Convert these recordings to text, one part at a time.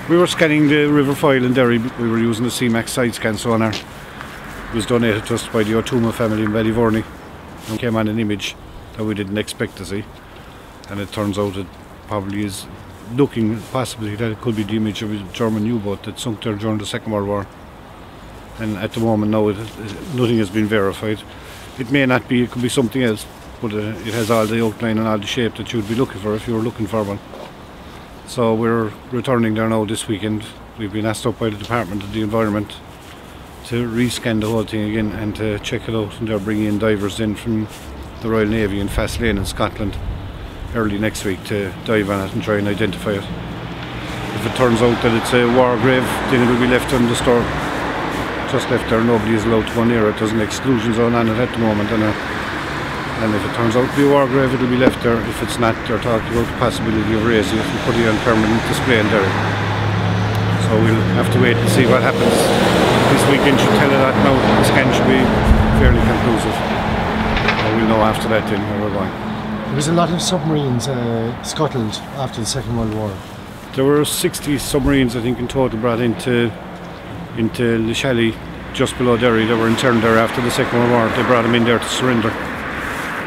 We were scanning the River Foyle in Derry. We were using the C-Max side scan sonar. It was donated to us by the O'Toole family in Ballyvorney. And came on an image that we didn't expect to see. And it turns out it probably is looking possibly that it could be the image of a German U-boat that sunk there during the Second World War. And at the moment now nothing has been verified. It may not be, it could be something else, but it has all the outline and all the shape that you'd be looking for if you were looking for one. So we're returning there now this weekend. We've been asked up by the Department of the Environment to rescan the whole thing again and to check it out, and they're bringing in divers in from the Royal Navy in Faslane in Scotland early next week to dive on it and try and identify it. If it turns out that it's a war grave, then it will be left undisturbed. Just left there, nobody is allowed to go near it. There's an exclusion zone on it at the moment, and if it turns out to be a war grave, it will be left there. If it's not, they're talking about the possibility of raising it and putting it on permanent display in Derry. So we'll have to wait and see what happens. This weekend should tell us that now. The scan should be fairly conclusive. And we'll know after that then where we're going. There was a lot of submarines scuttled after the Second World War. There were 60 submarines, I think, in total brought into Lishelly, just below Derry. They were interned there after the Second World War. They brought them in there to surrender.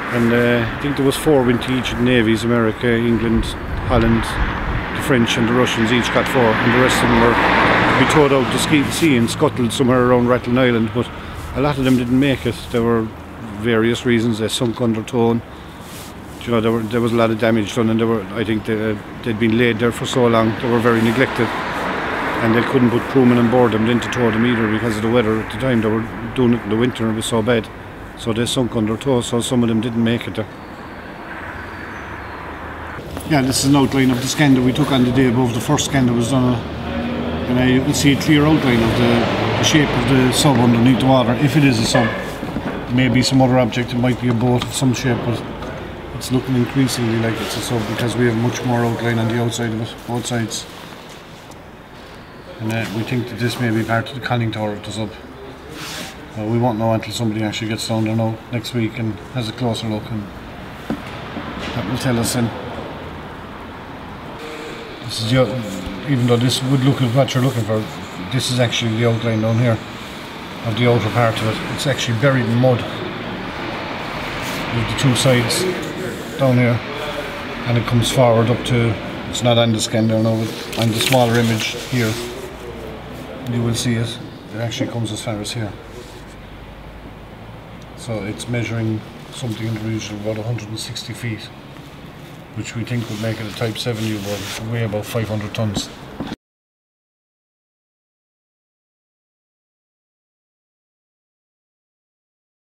And I think there was 4 went to each of the navies: America, England, Holland, the French and the Russians each got 4, and the rest of them were to be towed out to sea and scuttled somewhere around Rathlin Island, but a lot of them didn't make it. There were various reasons. They sunk under towing. You know, there was a lot of damage done, and I think they'd been laid there for so long. They were very neglected, and they couldn't put crewmen on board them then to tow them either because of the weather at the time. They were doing it in the winter and it was so bad. So they sunk under tow, so some of them didn't make it there. Yeah, this is an outline of the scan that we took on the day above the first scan that was done. And you can see a clear outline of the shape of the sub underneath the water, if it is a sub. It may be some other object, it might be a boat of some shape, but it's looking increasingly like it's a sub because we have much more outline on the outside of it, both sides. And we think that this may be part of the conning tower of the sub. We won't know until somebody actually gets down there now next week and has a closer look, and that will tell us then. This is even though this would look at what you're looking for, this is actually the outline down here of the outer part of it. It's actually buried in mud with the 2 sides down here, and it comes forward up to, it's not on the scan there now, but on the smaller image here you will see it. It actually comes as far as here. So it's measuring something in the region of about 160 feet, which we think would make it a Type 7 U-boat, weigh about 500 tons.